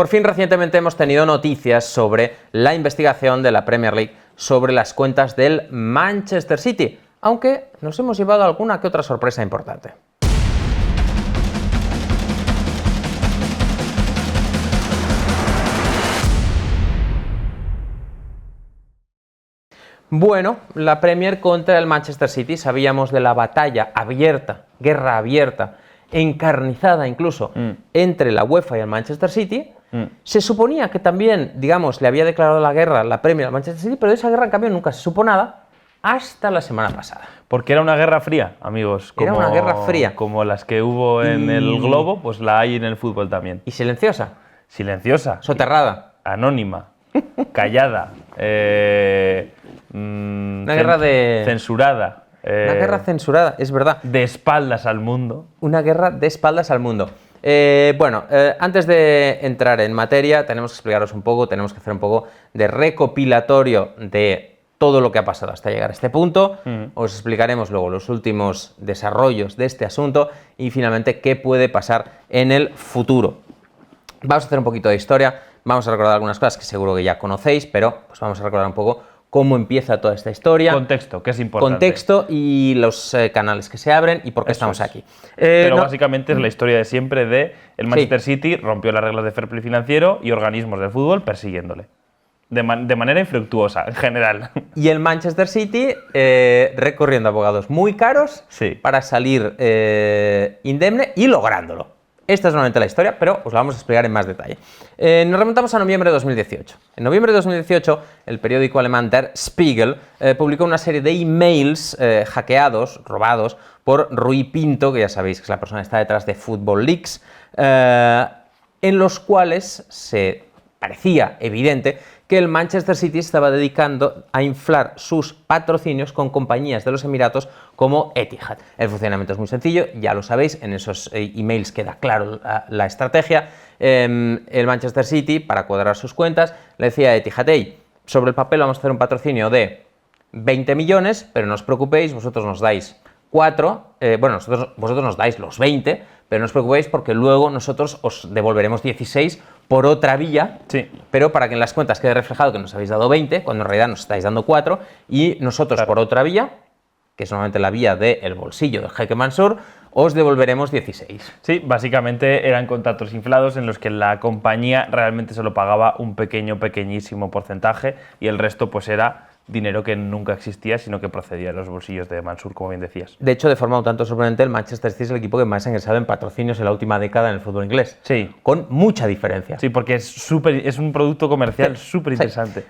Por fin recientemente hemos tenido noticias sobre la investigación de la Premier League sobre las cuentas del Manchester City, aunque nos hemos llevado alguna que otra sorpresa importante. Bueno, la Premier contra el Manchester City, sabíamos de la batalla abierta, guerra abierta, encarnizada incluso, entre la UEFA y el Manchester City. Se suponía que también, digamos, le había declarado la guerra la Premier al Manchester City, pero de esa guerra en cambio nunca se supo nada hasta la semana pasada. Porque era una guerra fría, amigos. Era una guerra fría. Como las que hubo en el globo, pues la hay en el fútbol también. Y silenciosa. Silenciosa. Soterrada. Anónima. Callada. Una guerra de... censurada. Una guerra censurada, es verdad. De espaldas al mundo. Una guerra de espaldas al mundo. Antes de entrar en materia, tenemos que explicaros un poco, tenemos que hacer un poco de recopilatorio de todo lo que ha pasado hasta llegar a este punto. Os explicaremos luego los últimos desarrollos de este asunto y finalmente qué puede pasar en el futuro. Vamos a hacer un poquito de historia, vamos a recordar algunas cosas que seguro que ya conocéis, pero pues vamos a recordar un poco cómo empieza toda esta historia. Contexto, que es importante. Contexto y los canales que se abren y por qué estamos aquí. Pero básicamente es la historia de siempre de el Manchester City rompió las reglas de fair play financiero y organismos del fútbol persiguiéndole. De manera infructuosa, en general. Y el Manchester City recorriendo abogados muy caros para salir indemne y lográndolo. Esta es nuevamente la historia, pero os la vamos a explicar en más detalle. Nos remontamos a noviembre de 2018. En noviembre de 2018, el periódico alemán Der Spiegel publicó una serie de emails hackeados, robados, por Rui Pinto, que ya sabéis que es la persona que está detrás de Football Leaks, en los cuales se parecía evidente que el Manchester City estaba dedicando a inflar sus patrocinios con compañías de los Emiratos como Etihad. El funcionamiento es muy sencillo, ya lo sabéis, en esos emails queda claro la estrategia. El Manchester City, para cuadrar sus cuentas, le decía a Etihad: hey, sobre el papel vamos a hacer un patrocinio de 20 millones, pero no os preocupéis, vosotros nos dais 4, vosotros nos dais los 20, pero no os preocupéis porque luego nosotros os devolveremos 16 por otra vía, pero para que en las cuentas quede reflejado que nos habéis dado 20, cuando en realidad nos estáis dando 4, y nosotros por otra vía, que es normalmente la vía del bolsillo del jeque Mansur, os devolveremos 16. Sí, básicamente eran contratos inflados en los que la compañía realmente solo pagaba un pequeñísimo porcentaje y el resto pues era dinero que nunca existía, sino que procedía de los bolsillos de Mansur, como bien decías. De hecho, de forma un tanto sorprendente, el Manchester City es el equipo que más ha ingresado en patrocinios en la última década en el fútbol inglés. Sí. Con mucha diferencia. Sí, porque es un producto comercial súper interesante.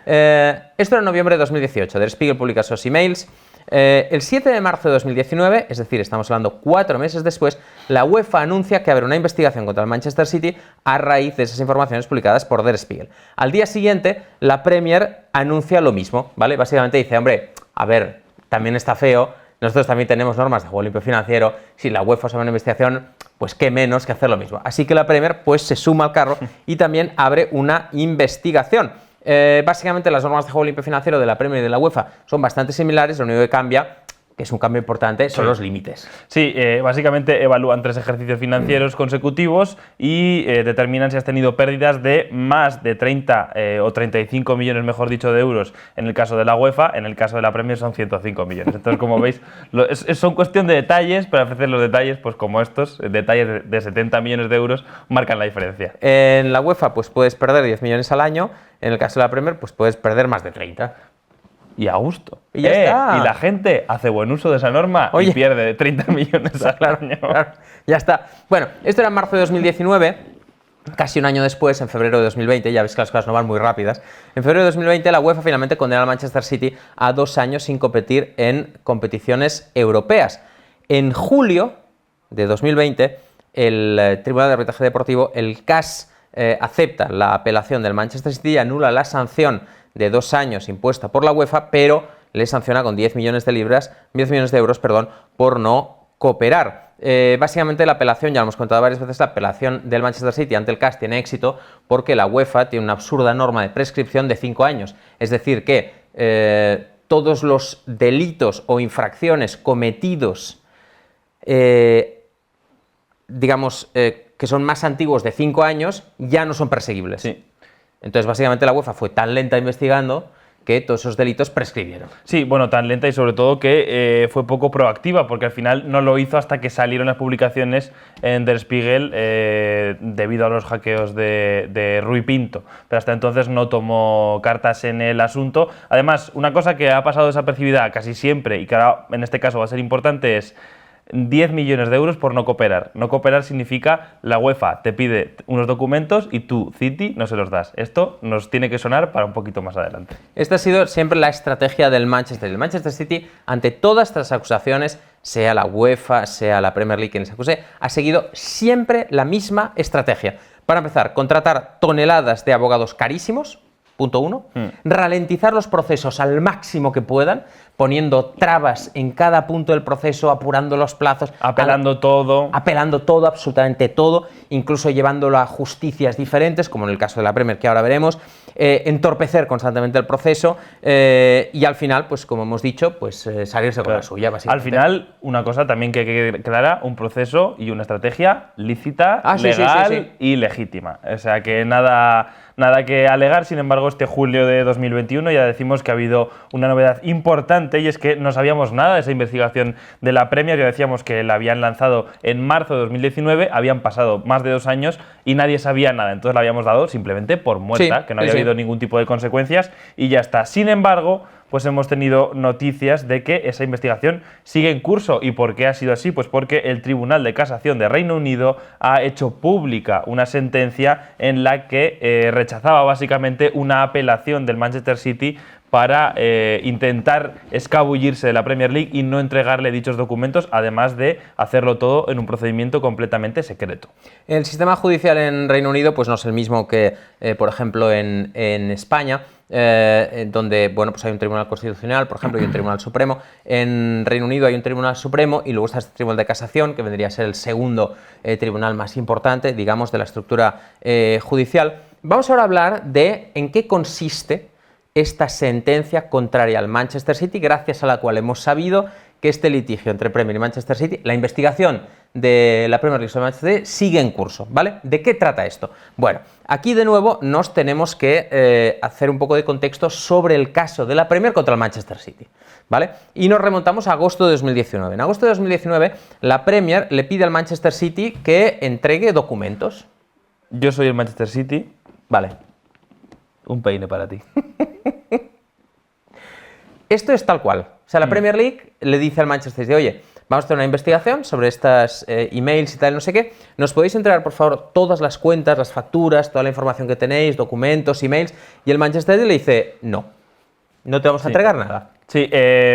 Esto era en noviembre de 2018. Der Spiegel publica esos emails. El 7 de marzo de 2019, es decir, estamos hablando 4 meses después, la UEFA anuncia que abre una investigación contra el Manchester City a raíz de esas informaciones publicadas por Der Spiegel. Al día siguiente, la Premier anuncia lo mismo, ¿vale? Básicamente dice: hombre, a ver, también está feo, nosotros también tenemos normas de juego limpio financiero, si la UEFA abre una investigación, pues qué menos que hacer lo mismo. Así que la Premier pues se suma al carro y también abre una investigación. Básicamente las normas de juego limpio financiero de la Premier y de la UEFA son bastante similares, lo único que cambia, que es un cambio importante, son los límites. Sí, básicamente evalúan 3 ejercicios financieros consecutivos y determinan si has tenido pérdidas de más de 30 o 35 millones, mejor dicho, de euros en el caso de la UEFA. En el caso de la Premier son 105 millones. Entonces, como veis, son cuestión de detalles, pero a veces los detalles, pues como estos, detalles de 70 millones de euros, marcan la diferencia. En la UEFA pues puedes perder 10 millones al año, en el caso de la Premier pues puedes perder más de 30. Y a gusto. Y ya está. Y la gente hace buen uso de esa norma y pierde 30 millones al año. Claro, ya está. Bueno, esto era en marzo de 2019, casi un año después, en febrero de 2020, ya veis que las cosas no van muy rápidas. En febrero de 2020 la UEFA finalmente condena al Manchester City a 2 años sin competir en competiciones europeas. En julio de 2020, el Tribunal de Arbitraje Deportivo, el CAS, acepta la apelación del Manchester City y anula la sanción de 2 años impuesta por la UEFA, pero le sanciona con 10 millones de euros, por no cooperar. Básicamente la apelación, ya lo hemos contado varias veces, la apelación del Manchester City ante el CAS tiene éxito porque la UEFA tiene una absurda norma de prescripción de 5 años. Es decir, que todos los delitos o infracciones cometidos, que son más antiguos de 5 años ya no son perseguibles. Sí. Entonces, básicamente, la UEFA fue tan lenta investigando que todos esos delitos prescribieron. Sí, bueno, tan lenta y sobre todo que fue poco proactiva, porque al final no lo hizo hasta que salieron las publicaciones en Der Spiegel debido a los hackeos de Rui Pinto. Pero hasta entonces no tomó cartas en el asunto. Además, una cosa que ha pasado desapercibida casi siempre y que ahora en este caso va a ser importante es 10 millones de euros por no cooperar. No cooperar significa la UEFA te pide unos documentos y tú, City, no se los das. Esto nos tiene que sonar para un poquito más adelante. Esta ha sido siempre la estrategia del Manchester. El Manchester City, ante todas estas acusaciones, sea la UEFA, sea la Premier League quien les acuse, ha seguido siempre la misma estrategia. Para empezar, contratar toneladas de abogados carísimos, punto 1, ralentizar los procesos al máximo que puedan, poniendo trabas en cada punto del proceso, apurando los plazos, apelando todo, absolutamente todo, incluso llevándolo a justicias diferentes, como en el caso de la Premier, que ahora veremos, entorpecer constantemente el proceso y al final, pues como hemos dicho, pues salirse con la suya, básicamente. Al final, una cosa también que quede clara, un proceso y una estrategia lícita, legal y legítima. O sea que nada que alegar. Sin embargo, este julio de 2021 ya decimos que ha habido una novedad importante y es que no sabíamos nada de esa investigación de la Premier. Ya decíamos que la habían lanzado en marzo de 2019, habían pasado más de 2 años y nadie sabía nada. Entonces la habíamos dado simplemente por muerta, que no había habido ningún tipo de consecuencias y ya está. Sin embargo, pues hemos tenido noticias de que esa investigación sigue en curso. ¿Y por qué ha sido así? Pues porque el Tribunal de Casación de Reino Unido ha hecho pública una sentencia en la que rechazaba básicamente una apelación del Manchester City para intentar escabullirse de la Premier League y no entregarle dichos documentos, además de hacerlo todo en un procedimiento completamente secreto. El sistema judicial en Reino Unido pues no es el mismo que, por ejemplo, en España, donde bueno, pues hay un Tribunal Constitucional, por ejemplo, y un Tribunal Supremo. En Reino Unido hay un Tribunal Supremo y luego está este Tribunal de Casación, que vendría a ser el segundo tribunal más importante, digamos, de la estructura judicial. Vamos ahora a hablar de en qué consiste esta sentencia contraria al Manchester City, gracias a la cual hemos sabido que este litigio entre Premier y Manchester City, la investigación de la Premier League sobre Manchester City, sigue en curso, ¿vale? ¿De qué trata esto? Bueno, aquí de nuevo nos tenemos que hacer un poco de contexto sobre el caso de la Premier contra el Manchester City, ¿vale? Y nos remontamos a agosto de 2019. En agosto de 2019, la Premier le pide al Manchester City que entregue documentos. Yo soy el Manchester City. Vale. Un peine para ti. Esto es tal cual. O sea, la Premier League le dice al Manchester City, oye, vamos a hacer una investigación sobre estas emails y tal, no sé qué. ¿Nos podéis entregar, por favor, todas las cuentas, las facturas, toda la información que tenéis, documentos, emails? Y el Manchester City le dice, no te vamos a entregar nada. Sí,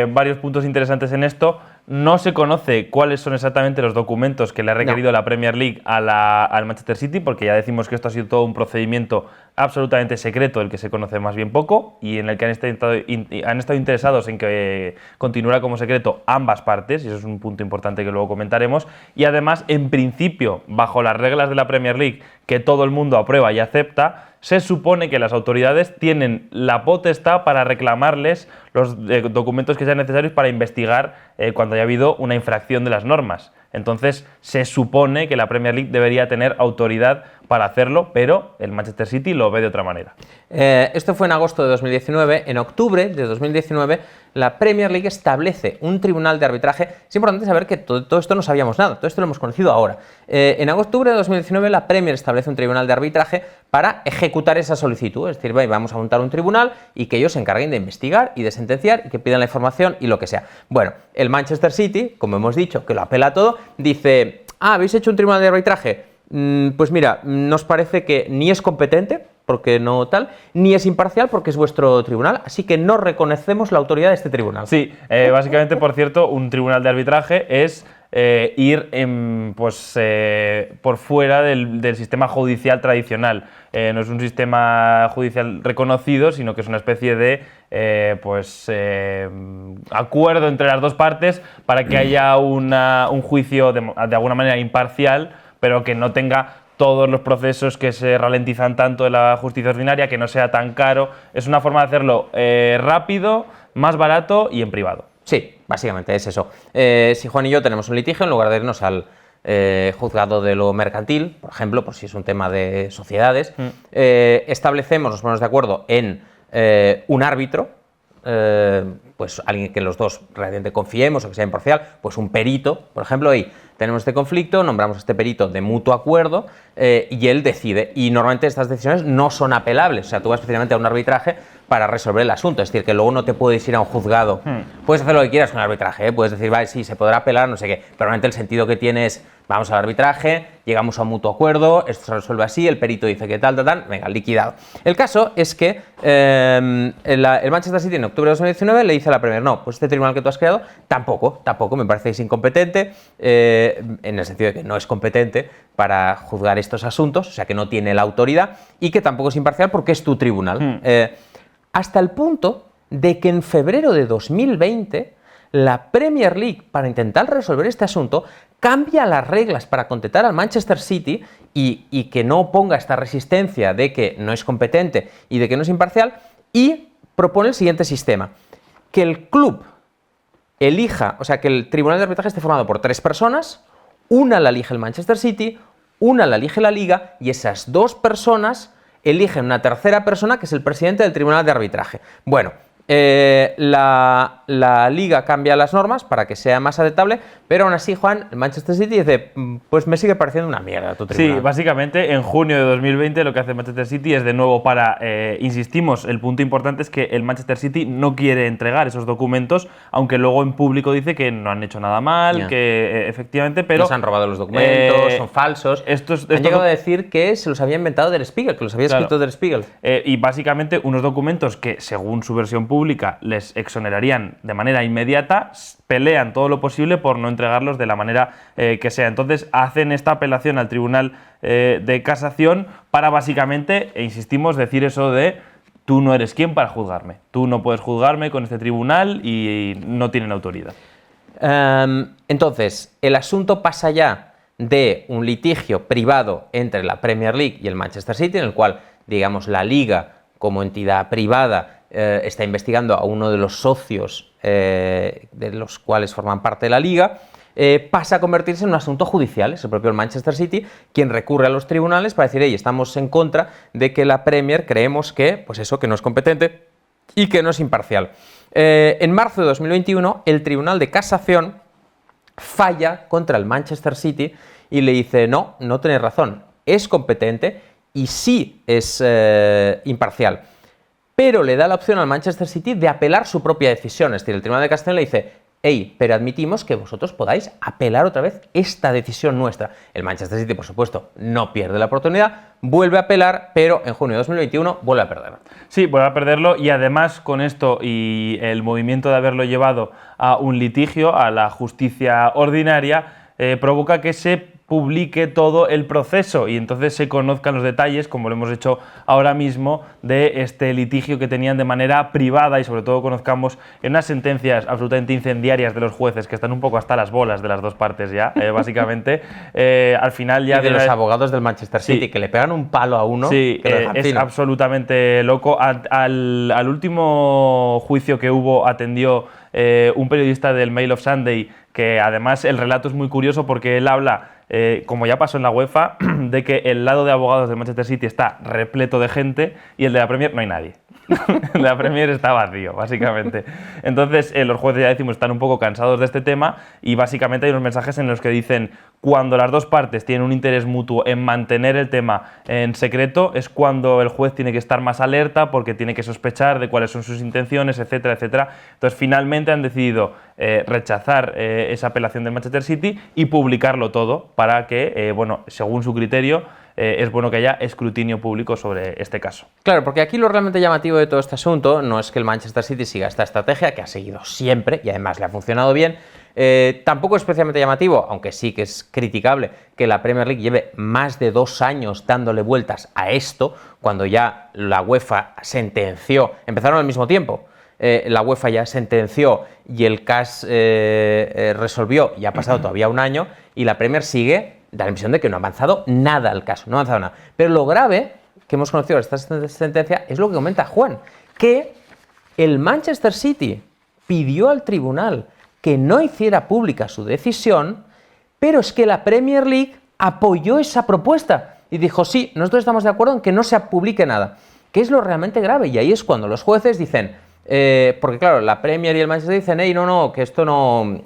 varios puntos interesantes en esto. No se conoce cuáles son exactamente los documentos que le ha requerido la Premier League al Manchester City, porque ya decimos que esto ha sido todo un procedimiento absolutamente secreto, del que se conoce más bien poco, y en el que han estado interesados en que continuara como secreto ambas partes, y eso es un punto importante que luego comentaremos. Y además, en principio, bajo las reglas de la Premier League, que todo el mundo aprueba y acepta, se supone que las autoridades tienen la potestad para reclamarles los documentos que sean necesarios para investigar cuando haya habido una infracción de las normas. Entonces, se supone que la Premier League debería tener autoridad para hacerlo, pero el Manchester City lo ve de otra manera. Esto fue en agosto de 2019. En octubre de 2019, la Premier League establece un tribunal de arbitraje. Es importante saber que todo esto no sabíamos nada, todo esto lo hemos conocido ahora. En octubre de 2019, la Premier establece un tribunal de arbitraje para ejecutar esa solicitud. Es decir, vamos a montar un tribunal y que ellos se encarguen de investigar y de sentenciar y que pidan la información y lo que sea. Bueno, el Manchester City, como hemos dicho, que lo apela todo, dice, ¿habéis hecho un tribunal de arbitraje? Pues mira, nos parece que ni es competente, porque no tal, ni es imparcial, porque es vuestro tribunal, así que no reconocemos la autoridad de este tribunal. Sí, básicamente, por cierto, un tribunal de arbitraje es ir por fuera del sistema judicial tradicional. No es un sistema judicial reconocido, sino que es una especie de acuerdo entre las dos partes para que haya un juicio de alguna manera imparcial, pero que no tenga todos los procesos que se ralentizan tanto de la justicia ordinaria, que no sea tan caro. Es una forma de hacerlo rápido, más barato y en privado. Sí, básicamente es eso. Si Juan y yo tenemos un litigio, en lugar de irnos al juzgado de lo mercantil, por ejemplo, por si es un tema de sociedades. Establecemos, nos ponemos de acuerdo en un árbitro, pues alguien que los dos realmente confiemos o que sea imparcial, pues un perito, por ejemplo, y tenemos este conflicto, nombramos a este perito de mutuo acuerdo y él decide. Y normalmente estas decisiones no son apelables, o sea, tú vas especialmente a un arbitraje para resolver el asunto, es decir, que luego no te puedes ir a un juzgado. Puedes hacer lo que quieras con el arbitraje, puedes decir, vale, sí, se podrá apelar, no sé qué, pero realmente el sentido que tiene es, vamos al arbitraje, llegamos a un mutuo acuerdo, esto se resuelve así, el perito dice que tal, venga, liquidado. El caso es que el Manchester City en octubre de 2019 le dice a la Premier, no, pues este tribunal que tú has creado, tampoco, me parece que es incompetente, en el sentido de que no es competente para juzgar estos asuntos, o sea, que no tiene la autoridad y que tampoco es imparcial porque es tu tribunal. Hasta el punto de que en febrero de 2020 la Premier League, para intentar resolver este asunto, cambia las reglas para contentar al Manchester City y que no ponga esta resistencia de que no es competente y de que no es imparcial, y propone el siguiente sistema: que el club elija, o sea, que el tribunal de arbitraje esté formado por 3 personas, una la elige el Manchester City, una la elige la Liga, y esas 2 personas eligen una tercera persona que es el presidente del tribunal de arbitraje. Bueno, la Liga cambia las normas para que sea más aceptable, pero aún así, Juan, el Manchester City dice, pues me sigue pareciendo una mierda tu tribunal. Sí, básicamente en junio de 2020 lo que hace Manchester City es de nuevo insistimos, el punto importante es que el Manchester City no quiere entregar esos documentos, aunque luego en público dice que no han hecho nada mal, que efectivamente, pero... Nos han robado los documentos, son falsos. Han llegado a decir que se los había inventado Der Spiegel, que los había escrito Der Spiegel. Y básicamente unos documentos que, según su versión pública, les exonerarían de manera inmediata, pelean todo lo posible por no entregarlos de la manera que sea. Entonces hacen esta apelación al Tribunal de Casación para básicamente, e insistimos, decir eso de tú no eres quien para juzgarme, tú no puedes juzgarme con este tribunal y no tienen autoridad. Entonces, el asunto pasa ya de un litigio privado entre la Premier League y el Manchester City, en el cual, digamos, la Liga como entidad privada está investigando a uno de los socios de los cuales forman parte de la Liga, pasa a convertirse en un asunto judicial. Es el propio Manchester City quien recurre a los tribunales para decir, estamos en contra de que la Premier creemos que, pues eso, que no es competente y que no es imparcial. En marzo de 2021, el Tribunal de Casación falla contra el Manchester City y le dice, no tenéis razón, es competente y sí es imparcial. Pero le da la opción al Manchester City de apelar su propia decisión. Es decir, el Tribunal de Casación le dice, pero admitimos que vosotros podáis apelar otra vez esta decisión nuestra. El Manchester City, por supuesto, no pierde la oportunidad, vuelve a apelar, pero en junio de 2021 vuelve a perderlo. Sí, vuelve a perderlo, y además con esto y el movimiento de haberlo llevado a un litigio, a la justicia ordinaria, provoca que se publique todo el proceso y entonces se conozcan los detalles, como lo hemos hecho ahora mismo, de este litigio que tenían de manera privada, y sobre todo conozcamos en unas sentencias absolutamente incendiarias de los jueces, que están un poco hasta las bolas de las dos partes ya, básicamente. Al final ya... Y de los abogados del Manchester City, que le pegan un palo a uno. Sí, es absolutamente loco. Al último juicio que hubo atendió un periodista del Mail of Sunday, que además el relato es muy curioso porque él habla, como ya pasó en la UEFA, de que el lado de abogados del Manchester City está repleto de gente y el de la Premier no hay nadie. El de la Premier está vacío, básicamente. Entonces, los jueces, ya decimos, están un poco cansados de este tema, y básicamente hay unos mensajes en los que dicen, cuando las dos partes tienen un interés mutuo en mantener el tema en secreto, es cuando el juez tiene que estar más alerta porque tiene que sospechar de cuáles son sus intenciones, etcétera, etcétera. Entonces, finalmente han decidido rechazar esa apelación del Manchester City y publicarlo todo para que, según su criterio, es bueno que haya escrutinio público sobre este caso. Claro, porque aquí lo realmente llamativo de todo este asunto no es que el Manchester City siga esta estrategia, que ha seguido siempre y además le ha funcionado bien. Tampoco es especialmente llamativo, aunque sí que es criticable, que la Premier League lleve más de 2 años dándole vueltas a esto, cuando ya la UEFA sentenció, empezaron al mismo tiempo. La UEFA ya sentenció y el CAS resolvió, y ha pasado todavía un año, y la Premier sigue, da la impresión de que no ha avanzado nada el caso, no ha avanzado nada. Pero lo grave que hemos conocido de esta sentencia es lo que comenta Juan, que el Manchester City pidió al tribunal que no hiciera pública su decisión, pero es que la Premier League apoyó esa propuesta y dijo, sí, nosotros estamos de acuerdo en que no se publique nada, que es lo realmente grave. Y ahí es cuando los jueces dicen, porque claro, la Premier y el Manchester dicen, hey, no, que esto no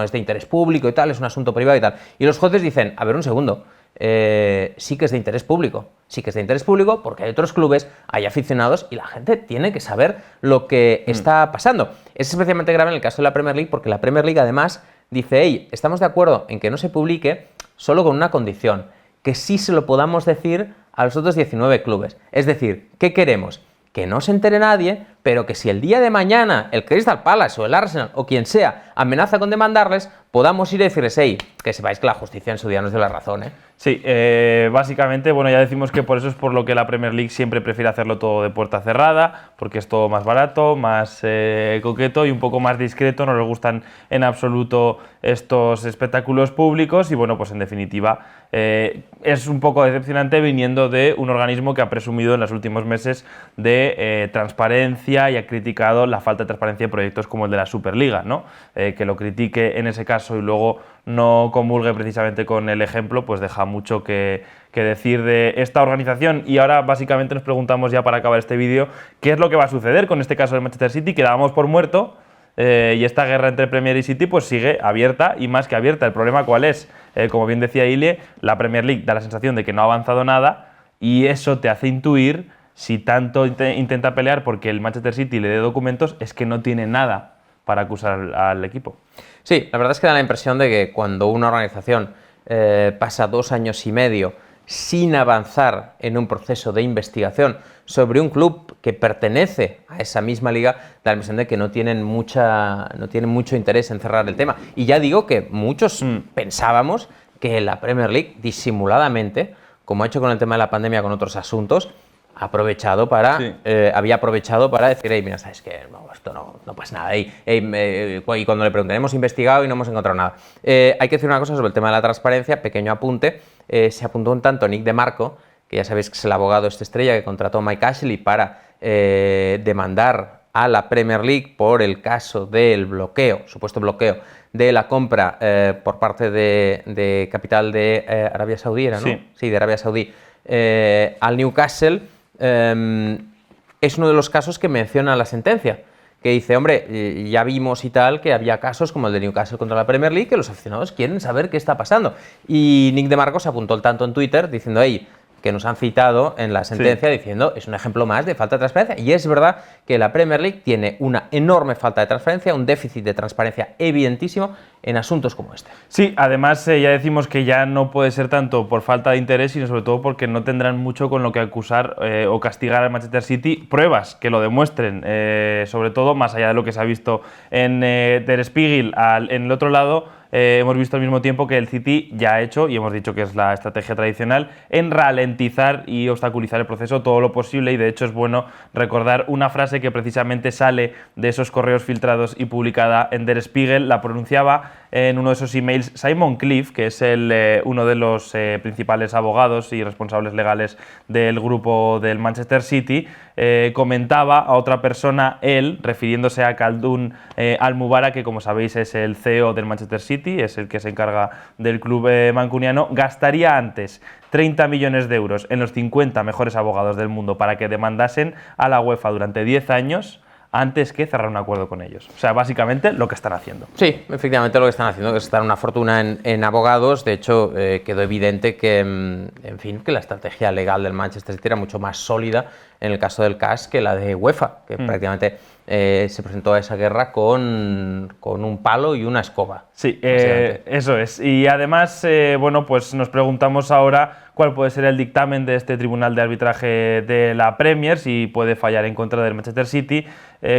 es de interés público y tal, es un asunto privado y tal. Y los jueces dicen, a ver un segundo, sí que es de interés público. Sí que es de interés público porque hay otros clubes, hay aficionados y la gente tiene que saber lo que está pasando. Es especialmente grave en el caso de la Premier League porque la Premier League además dice, hey, estamos de acuerdo en que no se publique solo con una condición, que sí se lo podamos decir a los otros 19 clubes. Es decir, ¿qué queremos? Que no se entere nadie, pero que si el día de mañana el Crystal Palace o el Arsenal o quien sea amenaza con demandarles, podamos ir a decirles, hey, que sepáis que la justicia en su día nos dio la razón, ¿eh? Sí, básicamente, bueno, ya decimos que por eso es por lo que la Premier League siempre prefiere hacerlo todo de puerta cerrada, porque es todo más barato, más coqueto y un poco más discreto, no les gustan en absoluto estos espectáculos públicos y bueno, pues en definitiva es un poco decepcionante viniendo de un organismo que ha presumido en los últimos meses de transparencia y ha criticado la falta de transparencia de proyectos como el de la Superliga, ¿no? Que lo critique en ese caso y luego no comulgue precisamente con el ejemplo, pues deja mucho que decir de esta organización. Y ahora básicamente nos preguntamos ya para acabar este vídeo, ¿qué es lo que va a suceder con este caso del Manchester City? Que dábamos por muerto y esta guerra entre Premier y City pues sigue abierta y más que abierta. ¿El problema cuál es? Como bien decía Ilie, la Premier League da la sensación de que no ha avanzado nada y eso te hace intuir, si tanto intenta pelear porque el Manchester City le dé documentos, es que no tiene nada para acusar al equipo. Sí, la verdad es que da la impresión de que cuando una organización pasa 2 años y medio sin avanzar en un proceso de investigación sobre un club que pertenece a esa misma liga, da la impresión de que no tienen mucho interés en cerrar el tema. Y ya digo que muchos pensábamos que la Premier League, disimuladamente, como ha hecho con el tema de la pandemia con otros asuntos, había aprovechado para decir, hey, mira, ¿sabes qué? No, esto no pasa nada. Y cuando le pregunté, hemos investigado y no hemos encontrado nada. Hay que decir una cosa sobre el tema de la transparencia, pequeño apunte. Se apuntó un tanto Nick DeMarco, que ya sabéis que es el abogado estrella que contrató a Mike Ashley para demandar a la Premier League por el caso del supuesto bloqueo de la compra por parte de capital de Arabia Saudí, ¿era, no? Sí, de Arabia Saudí, al Newcastle. Es uno de los casos que menciona la sentencia, que dice, hombre, ya vimos y tal que había casos como el de Newcastle contra la Premier League que los aficionados quieren saber qué está pasando. Y Nick DeMarco se apuntó el tanto en Twitter diciendo, hey, que nos han citado en la sentencia diciendo es un ejemplo más de falta de transparencia. Y es verdad que la Premier League tiene una enorme falta de transparencia, un déficit de transparencia evidentísimo en asuntos como este. Sí, además ya decimos que ya no puede ser tanto por falta de interés, sino sobre todo porque no tendrán mucho con lo que acusar o castigar al Manchester City, pruebas que lo demuestren, sobre todo más allá de lo que se ha visto en Der Spiegel. En el otro lado, hemos visto al mismo tiempo que el City ya ha hecho, y hemos dicho que es la estrategia tradicional, en ralentizar y obstaculizar el proceso todo lo posible. Y de hecho es bueno recordar una frase que precisamente sale de esos correos filtrados y publicada en Der Spiegel. La pronunciaba en uno de esos emails Simon Cliff, que es uno de los principales abogados y responsables legales del grupo del Manchester City. Comentaba a otra persona, él, refiriéndose a Khaldoon Al-Mubarak, que como sabéis es el CEO del Manchester City, es el que se encarga del club mancuniano, gastaría antes 30 millones de euros en los 50 mejores abogados del mundo para que demandasen a la UEFA durante 10 años antes que cerrar un acuerdo con ellos. O sea, básicamente lo que están haciendo. Sí, efectivamente lo que están haciendo es gastar una fortuna en abogados. De hecho, quedó evidente que, en fin, que la estrategia legal del Manchester City era mucho más sólida en el caso del CAS que la de UEFA, que prácticamente se presentó a esa guerra con un palo y una escoba. Sí, eso es. Y además, bueno, pues nos preguntamos ahora cuál puede ser el dictamen de este tribunal de arbitraje de la Premier, si puede fallar en contra del Manchester City,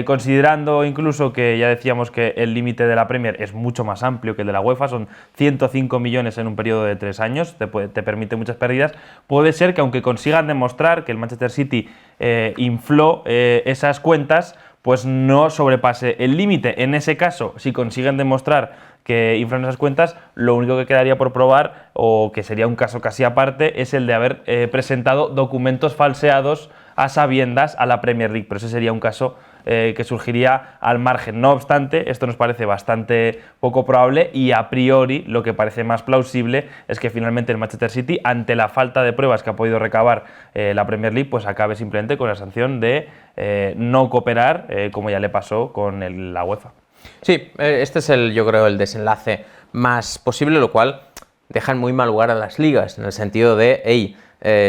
considerando incluso que ya decíamos que el límite de la Premier es mucho más amplio que el de la UEFA, son 105 millones en un periodo de 3 años, te permite muchas pérdidas. Puede ser que aunque consigan demostrar que el Manchester City infló esas cuentas, pues no sobrepase el límite. En ese caso, si consiguen demostrar que inflan esas cuentas, lo único que quedaría por probar, o que sería un caso casi aparte, es el de haber presentado documentos falseados a sabiendas a la Premier League, pero ese sería un caso que surgiría al margen. No obstante, esto nos parece bastante poco probable y a priori lo que parece más plausible es que finalmente el Manchester City, ante la falta de pruebas que ha podido recabar la Premier League, pues acabe simplemente con la sanción de no cooperar, como ya le pasó con la UEFA. Sí, este es yo creo, el desenlace más posible, lo cual deja en muy mal lugar a las ligas, en el sentido de, hey,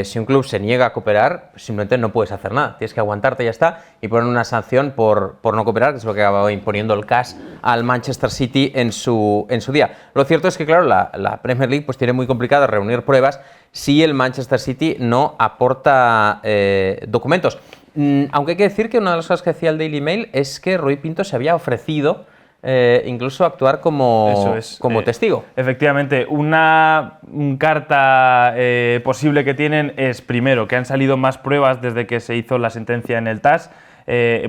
si un club se niega a cooperar, pues simplemente no puedes hacer nada, tienes que aguantarte y ya está, y poner una sanción por no cooperar, que es lo que acababa imponiendo el CAS al Manchester City en su día. Lo cierto es que, claro, la Premier League pues tiene muy complicado reunir pruebas si el Manchester City no aporta documentos. Aunque hay que decir que una de las cosas que decía el Daily Mail es que Rui Pinto se había ofrecido incluso actuar como testigo. Efectivamente, una carta posible que tienen es, primero, que han salido más pruebas desde que se hizo la sentencia en el TAS.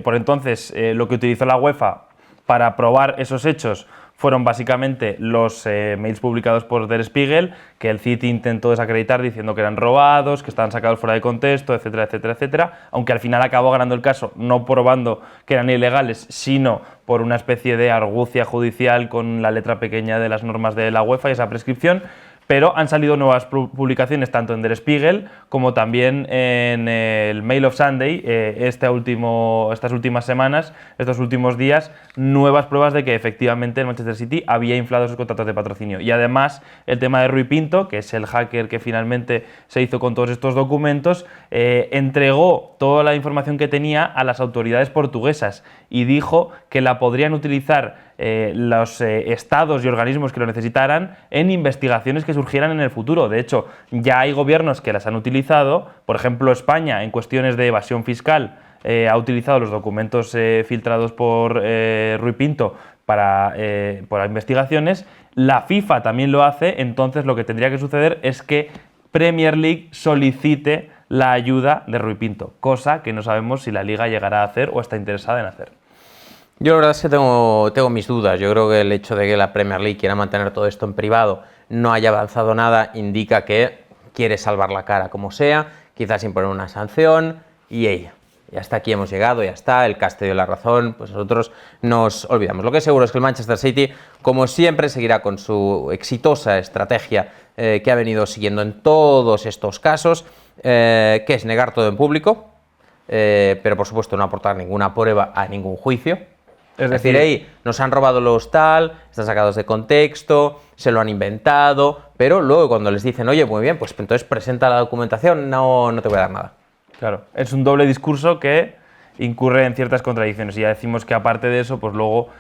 Por entonces, lo que utilizó la UEFA para probar esos hechos fueron básicamente los mails publicados por Der Spiegel, que el City intentó desacreditar diciendo que eran robados, que estaban sacados fuera de contexto, etcétera, etcétera, etcétera, aunque al final acabó ganando el caso, no probando que eran ilegales, sino por una especie de argucia judicial con la letra pequeña de las normas de la UEFA y esa prescripción. Pero han salido nuevas publicaciones tanto en Der Spiegel como también en el Mail of Sunday estas últimas semanas, estos últimos días, nuevas pruebas de que efectivamente el Manchester City había inflado sus contratos de patrocinio. Y además el tema de Rui Pinto, que es el hacker que finalmente se hizo con todos estos documentos, entregó toda la información que tenía a las autoridades portuguesas y dijo que la podrían utilizar los estados y organismos que lo necesitaran en investigaciones que surgieran en el futuro. De hecho, ya hay gobiernos que las han utilizado. Por ejemplo, España, en cuestiones de evasión fiscal, ha utilizado los documentos filtrados por Rui Pinto para investigaciones. La FIFA también lo hace. Entonces, lo que tendría que suceder es que Premier League solicite la ayuda de Rui Pinto, cosa que no sabemos si la Liga llegará a hacer o está interesada en hacer. Yo la verdad es que tengo mis dudas. Yo creo que el hecho de que la Premier League quiera mantener todo esto en privado, no haya avanzado nada, indica que quiere salvar la cara como sea, quizás imponer una sanción y ya hasta aquí hemos llegado, ya está, el CAS te dio la razón, pues nosotros nos olvidamos. Lo que es seguro es que el Manchester City, como siempre, seguirá con su exitosa estrategia que ha venido siguiendo en todos estos casos, que es negar todo en público, pero por supuesto no aportar ninguna prueba a ningún juicio. Es decir, hey, nos han robado los tal, están sacados de contexto, se lo han inventado, pero luego cuando les dicen, oye, muy bien, pues entonces presenta la documentación, no te voy a dar nada. Claro, es un doble discurso que incurre en ciertas contradicciones y ya decimos que aparte de eso, pues luego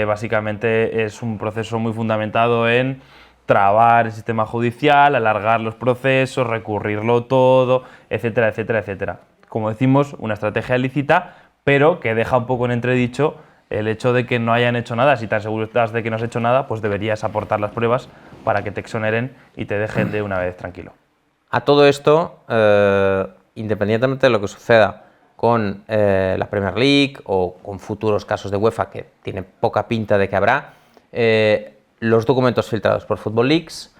básicamente es un proceso muy fundamentado en trabar el sistema judicial, alargar los procesos, recurrirlo todo, etcétera, etcétera, etcétera. Como decimos, una estrategia lícita, pero que deja un poco en entredicho el hecho de que no hayan hecho nada. Si tan seguro estás de que no has hecho nada, pues deberías aportar las pruebas para que te exoneren y te dejen de una vez tranquilo. A todo esto, independientemente de lo que suceda con la Premier League o con futuros casos de UEFA, que tiene poca pinta de que habrá, los documentos filtrados por Football Leaks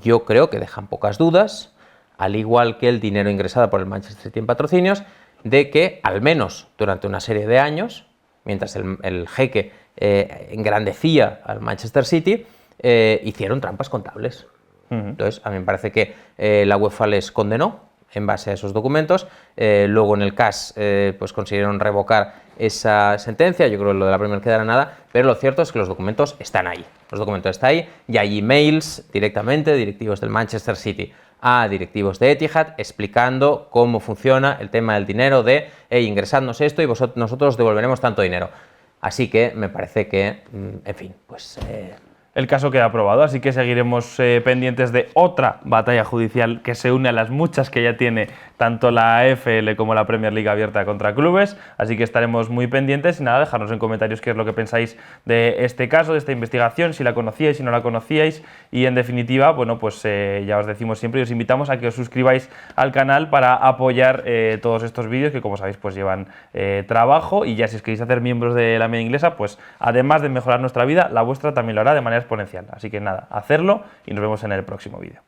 yo creo que dejan pocas dudas, al igual que el dinero ingresado por el Manchester City en patrocinios, de que al menos durante una serie de años, mientras el jeque engrandecía al Manchester City, hicieron trampas contables. Entonces, a mí me parece que la UEFA les condenó en base a esos documentos. Luego en el CAS pues consiguieron revocar esa sentencia. Yo creo que lo de la Premier quedará nada, pero lo cierto es que los documentos están ahí. Los documentos están ahí y hay emails directamente de directivos del Manchester City a directivos de Etihad explicando cómo funciona el tema del dinero de hey, ingresadnos esto y nosotros devolveremos tanto dinero. Así que me parece que, en fin, pues... El caso queda aprobado, así que seguiremos pendientes de otra batalla judicial que se une a las muchas que ya tiene tanto la AFL como la Premier League abierta contra clubes, así que estaremos muy pendientes y nada, dejarnos en comentarios qué es lo que pensáis de este caso, de esta investigación, si la conocíais, si no la conocíais y en definitiva, bueno, pues ya os decimos siempre y os invitamos a que os suscribáis al canal para apoyar todos estos vídeos que como sabéis pues llevan trabajo y ya si os queréis hacer miembros de la media inglesa, pues además de mejorar nuestra vida, la vuestra también lo hará de manera exponencial. Así que nada, hacerlo y nos vemos en el próximo vídeo.